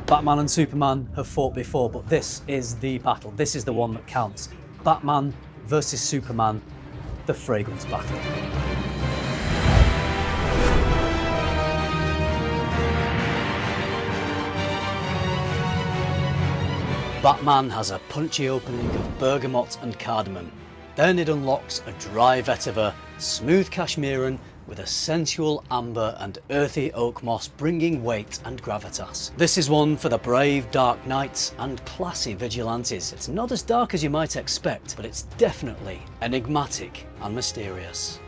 Batman and Superman have fought before, but this is the battle. This is the one that counts. Batman versus Superman, the fragrance battle. Batman has a punchy opening of bergamot and cardamom. Then it unlocks a dry vetiver, smooth cashmeran, with a sensual amber and earthy oak moss bringing weight and gravitas. This is one for the brave dark knights and classy vigilantes. It's not as dark as you might expect, but it's definitely enigmatic and mysterious.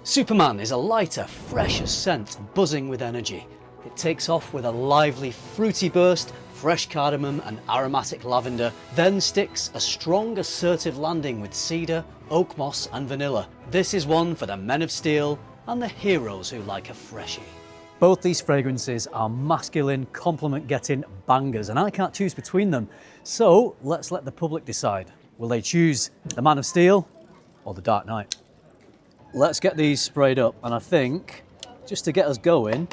Superman is a lighter, fresher scent, buzzing with energy. It takes off with a lively, fruity burst, fresh cardamom and aromatic lavender, then sticks a strong, assertive landing with cedar, oak moss and vanilla. This is one for the men of steel and the heroes who like a freshie. Both these fragrances are masculine, compliment-getting bangers, and I can't choose between them. So let's let the public decide. Will they choose the Man of Steel or the Dark Knight? Let's get these sprayed up, and I think, just to get us going,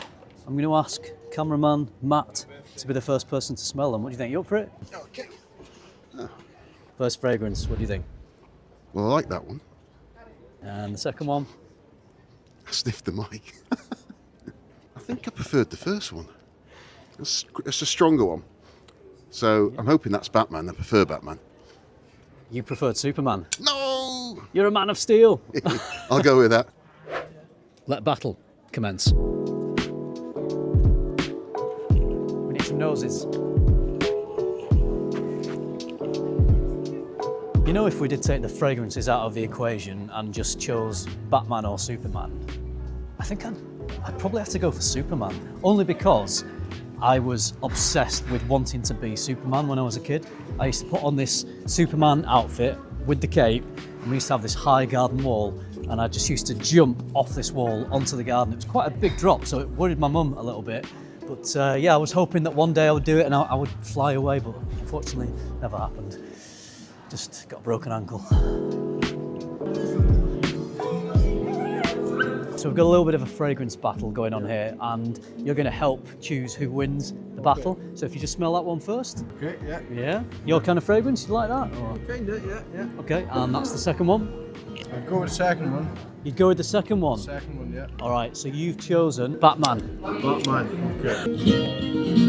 I'm going to ask cameraman Matt to be the first person to smell them. What do you think? You up for it? Okay. First fragrance, what do you think? Well, I like that one. And the second one? I sniffed the mic. I think I preferred the first one. It's a stronger one. So I'm hoping that's Batman. I prefer Batman. You preferred Superman. No! You're a Man of Steel. I'll go with that. Let battle commence. We need some noses. You know, if we did take the fragrances out of the equation and just chose Batman or Superman, I think I'd probably have to go for Superman. Only because I was obsessed with wanting to be Superman when I was a kid. I used to put on this Superman outfit with the cape, and we used to have this high garden wall, and I just used to jump off this wall onto the garden. It was quite a big drop, so it worried my mum a little bit. But yeah, I was hoping that one day I would do it and I would fly away, but unfortunately never happened. Just got a broken ankle. So we've got a little bit of a fragrance battle going on here, and you're going to help choose who wins the battle. So if you just smell that one first. Okay, yeah. Yeah? Your kind of fragrance, you like that? Or? Kinda, yeah. Okay, and that's the second one? I'll go with the second one. You'd go with the second one? Second one, yeah. All right, so you've chosen Batman. Batman, okay.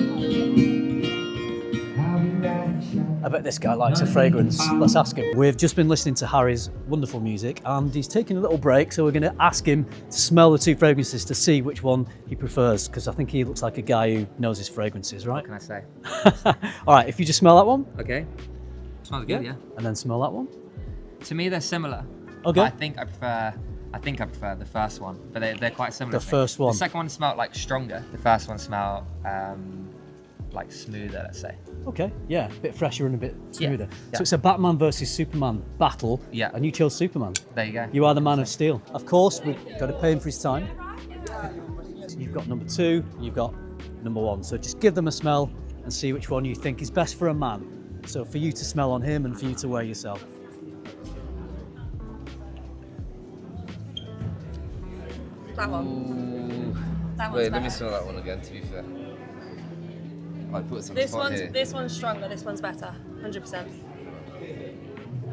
I bet this guy likes a fragrance. Let's ask him. We've just been listening to Harry's wonderful music, and he's taking a little break, so we're going to ask him to smell the two fragrances to see which one he prefers, because I think he looks like a guy who knows his fragrances, right? What can I say? All right, if you just smell that one. Okay. Smells good, yeah. And then smell that one. To me, they're similar. Okay. I think I prefer the first one, but they're quite similar. The first one. The second one smelled like stronger. The first one smelled like smoother, let's say. Okay, yeah, a bit fresher and a bit smoother. Yeah. So it's a Batman versus Superman battle, Yeah. and you chose Superman. There you go. You are the Man of Steel. Of course, we've got to pay him for his time. So you've got number 2, you've got number 1. So just give them a smell and see which one you think is best for a man. So for you to smell on him and for you to wear yourself. That one. That one's Wait, let better. me smell that one again, to be fair. I put some spot here. This one's stronger, this one's better. 100%.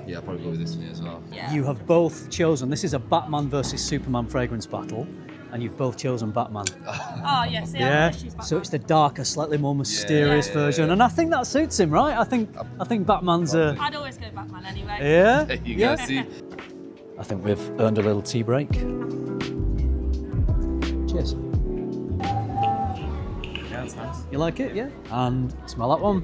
Yeah, I'll probably go with this one as well. Yeah. You have both chosen, this is a Batman versus Superman fragrance battle, and you've both chosen Batman. Oh, yes, yeah. Yeah, Choose Batman. so it's the darker, slightly more mysterious Yeah. version, and I think that suits him, right? I think Batman's a... I'd always go Batman anyway. Yeah? There you Yeah. go, see? I think we've earned a little tea break. Cheers. Yeah, that's nice. You like it, yeah? And smell that one.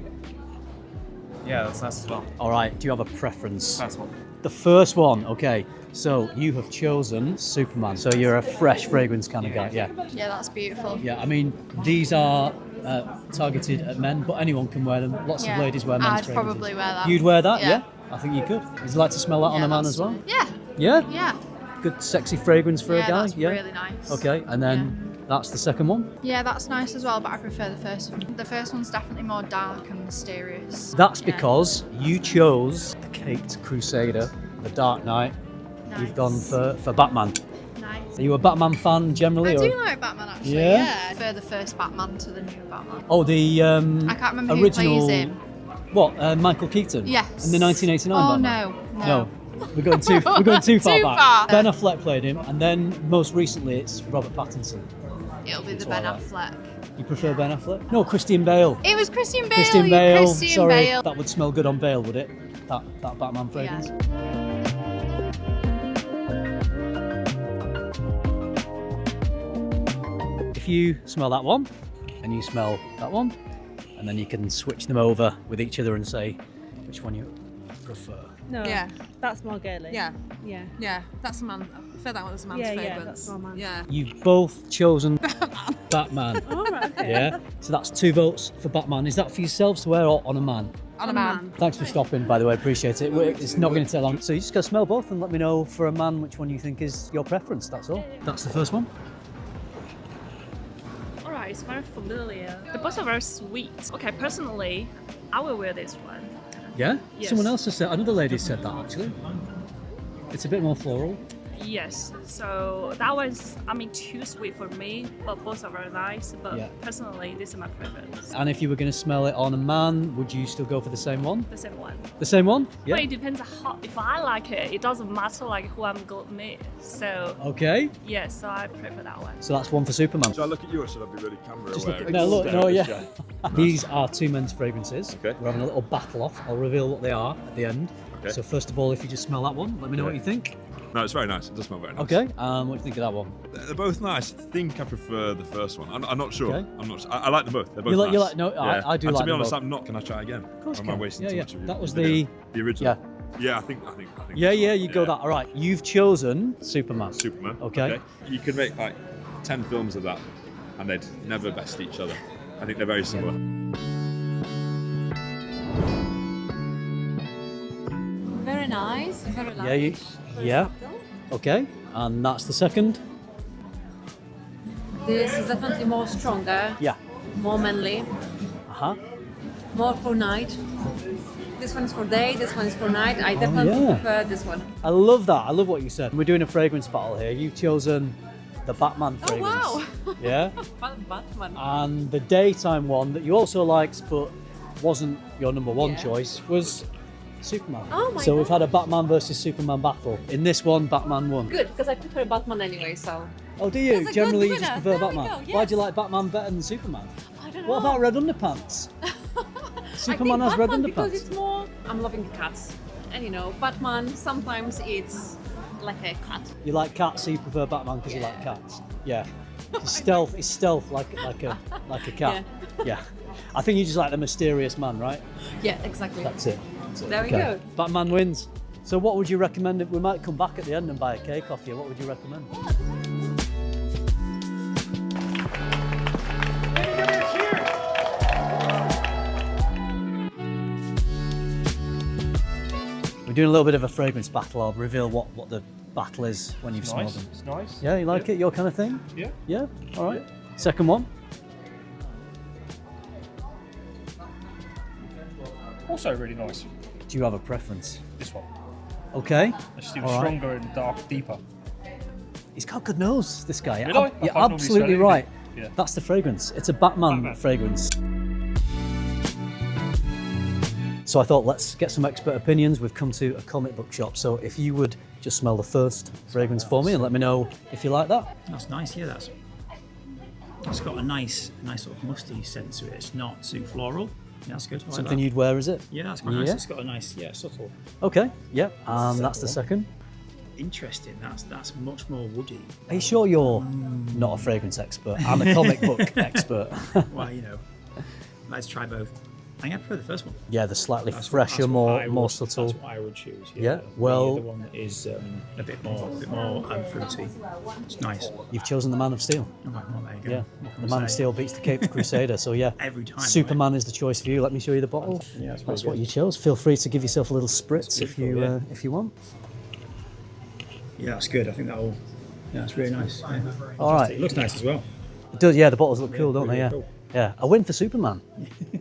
Yeah, that's nice as well. All right, do you have a preference? First one. The first one, okay. So you have chosen Superman. So you're a fresh fragrance kind of guy, yeah. Yeah, that's beautiful. Yeah, I mean, these are targeted at men, but anyone can wear them. Lots of ladies wear men's I'd fragrances. probably wear that. You'd wear that, yeah? Yeah. I think you could. Would you like to smell that on a man as well? Yeah, Yeah? yeah. Good sexy fragrance for a Yeah, guy, that's yeah? really nice. Okay, and then that's the second one. Yeah, that's nice as well, but I prefer the first one. The first one's definitely more dark and mysterious. That's Yeah. because you chose the Caped Crusader, the Dark Knight. Nice. You've gone for Batman. Nice. Are you a Batman fan generally? I or? do like Batman actually. Yeah? Yeah. I prefer the first Batman to the new Batman. Oh, the I can't remember original. who plays him. What? Michael Keaton. Yes. In the 1989 Oh Batman. no. We're going too far Too back. far. Ben Affleck played him, and then most recently it's Robert Pattinson. It'll be the what Ben I like. Affleck. You prefer Ben Affleck? No, Christian Bale. It was Christian Bale. Christian you Bale. Christian Sorry, Bale. that would smell good on Bale, would it? That Batman fragrance. If you smell that one, and you smell that one, and then you can switch them over with each other and say which one you prefer. No. Yeah. That's more girly. Yeah, Yeah. yeah, that's a man. I prefer that one as a man's Yeah, favourite. that's more man. Yeah. You've both chosen Batman. Oh, right, okay. Yeah. So that's 2 votes for Batman. Is that for yourselves to wear or on a man? On a man. Thanks for stopping, by the way. Appreciate it. It's not going to take long. So you just go smell both and let me know for a man which one you think is your preference. That's all. That's the first one. Alright, it's very familiar. The both are very sweet. Okay, personally, I will wear this one. Yeah. Yes. Someone else has said. Another lady said that actually. It's a bit more floral. Yes, so that was, too sweet for me, but both are very nice. But Yeah. personally, this is my preference. And if you were going to smell it on a man, would you still go for the same one? The same one. The same one? Yeah. But it depends how, if I like it, it doesn't matter like who I'm going to meet. So, Okay. yes, so I prefer that one. So that's one for Superman. Should I look at you or should I be really camera Just aware? look, no, look, no, yeah. Nice. These are 2 men's fragrances. Okay. We're having a little battle off. I'll reveal what they are at the end. Okay. So first of all, if you just smell that one, let me know what you think. No, it's very nice. It does smell very nice. Okay. What do you think of that one? They're both nice. I think I prefer the first one. I'm not sure. Okay. I'm not sure. I like them both. They're both You like- nice. you like- no, I do and like to be them honest, both. I'm not. Can I try again? Of course Or you am I can. wasting Yeah, too yeah. much of That was video? The original. Yeah, I think. Yeah, you go yeah. that. All right. You've chosen Superman. Superman. Okay. You could make like 10 films of that, and they'd never best each other. I think they're very similar. Very nice. Very light. Yeah, yeah. Okay. And that's the second. This is definitely more stronger, Yeah. more manly, Uh-huh. more for night. This one's for day, this one's for night. I definitely yeah. prefer this one. I love that. I love what you said. We're doing a fragrance battle here. You've chosen the Batman Oh fragrance. wow! Yeah. Batman. And the daytime one that you also liked but wasn't your number one Yeah. choice was Superman. Oh my So we've had a Batman versus Superman battle. In this one, Batman won. Good, because I prefer Batman anyway, so. Oh, do you? That's a Generally, you good just winner. prefer There we Batman. go, Why do you yes. like Batman better than Superman? I don't know. What about red underpants? Superman I has think red Batman underpants. because it's more. I'm loving cats, and Batman sometimes it's like a cat. You like cats, so you prefer Batman because you like cats. Yeah. It's stealth like a cat. Yeah. I think you just like the mysterious man, right? Yeah, exactly. That's it. There we Okay. go. Batman wins. So what would you recommend? We might come back at the end and buy a cake off you. What would you recommend? We're doing a little bit of a fragrance battle. I'll reveal what the battle is when you've smelled them. It's nice. Yeah, you like it? Your kind of thing? Yeah. Yeah? All right. Second one? Also really nice. Do you have a preference? This one. Okay. It's still All right. stronger and dark, deeper. He's got a good nose, this guy. Really? I You're can't normally absolutely smell right. anything. Yeah. That's the fragrance. It's a Batman fragrance. So I thought, let's get some expert opinions. We've come to a comic book shop. So if you would just smell the first fragrance for me and let me know if you like that. That's nice, yeah, that's got a nice sort of musty scent to it. It's not too floral. Yeah, that's good. I like Something that. you'd wear, is it? Yeah, that's quite nice. Yeah. It's got a nice, subtle. Okay, yeah. And that's the second. Interesting. That's much more woody. Are you sure you're not a fragrance expert? I'm a comic book expert. Well, let's try both. I think I prefer the first one. Yeah, the slightly That's fresher, what more I more would- subtle. That's what I would choose. Yeah, The well- other one is a bit more fruity. It's nice. You've chosen the Man of Steel. Oh, well, there you go. Yeah, What can the I Man of say? Steel beats the Caped Crusader. So yeah, Every time, Superman is the choice for you. Let me show you the bottle. Yeah, that's That's really what good. you chose. Feel free to give yourself a little spritz That's if beautiful, you yeah. if you want. Yeah, that's good. I think that'll. Yeah, that's really nice. Yeah. All right. It looks nice as well. It does. Yeah, the bottles look cool, don't they? really Yeah. cool. Yeah, a win for Superman.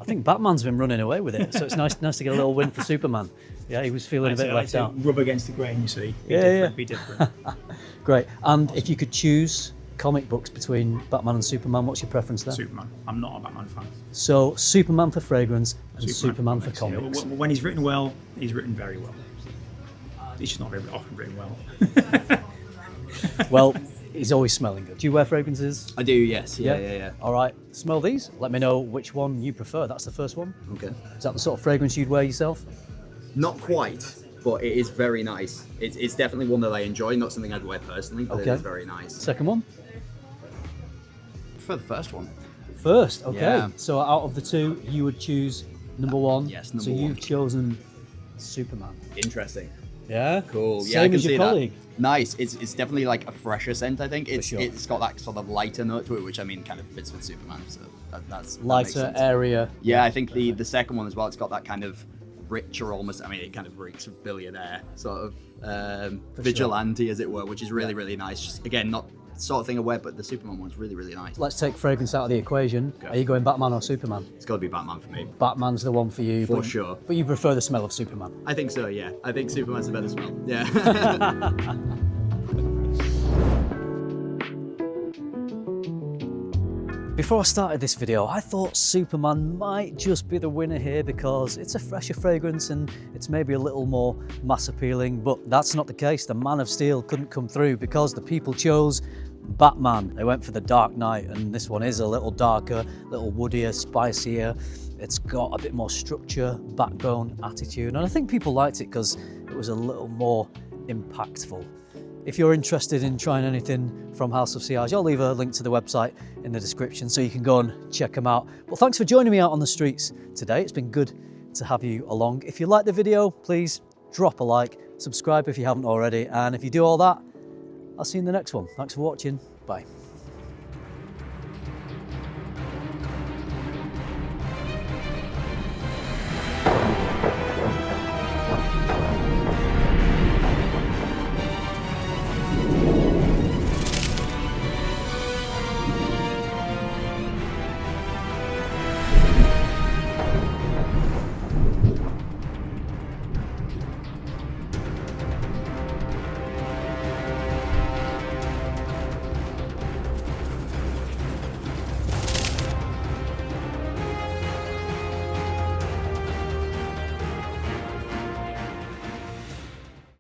I think Batman's been running away with it, so it's nice to get a little win for Superman. Yeah, he was feeling a bit left out. Rub against the grain, you see. Be different. Great. And if you could choose comic books between Batman and Superman, what's your preference there? Superman. I'm not a Batman fan. So Superman for fragrance and Superman for comics. Yeah, when he's written well, he's written very well. He's just not very often written well. Well, he's always smelling good. Do you wear fragrances? I do, yes. Yeah. All right, smell these. Let me know which one you prefer. That's the first one. Okay. Is that the sort of fragrance you'd wear yourself? Not quite, but it is very nice. It's definitely one that I enjoy, not something I'd wear personally, but it is very nice. Second one? For the first one. First, okay. Yeah. So out of the two, you would choose number one. Yes, number so one. you've chosen Superman. Interesting. Yeah? Cool. Yeah, Same I can as your see colleague. that. Nice. It's definitely like a fresher scent, I think. It's sure. It's got that sort of lighter note to it, which I mean kind of fits with Superman, so that makes Lighter sense. area. Yeah, I think the second one as well, it's got that kind of richer almost, I mean, it kind of reeks of billionaire sort of vigilante, as it were, which is really, really nice. Just, again, not the sort of thing I wear, but the Superman one's really, really nice. Let's take fragrance out of the equation. Okay. Are you going Batman or Superman? It's got to be Batman for me. Batman's the one for you. For sure. But you prefer the smell of Superman? I think so, yeah. I think Superman's the better smell. Yeah. Before I started this video, I thought Superman might just be the winner here because it's a fresher fragrance and it's maybe a little more mass appealing, but that's not the case. The Man of Steel couldn't come through because the people chose Batman. They went for the Dark Knight, and this one is a little darker, a little woodier, spicier. It's got a bit more structure, backbone, attitude, and I think people liked it because it was a little more impactful. If you're interested in trying anything from House of Sillage, I'll leave a link to the website in the description so you can go and check them out. But thanks for joining me out on the streets today. It's been good to have you along. If you like the video, please drop a like, subscribe if you haven't already, and if you do all that, I'll see you in the next one. Thanks for watching. Bye.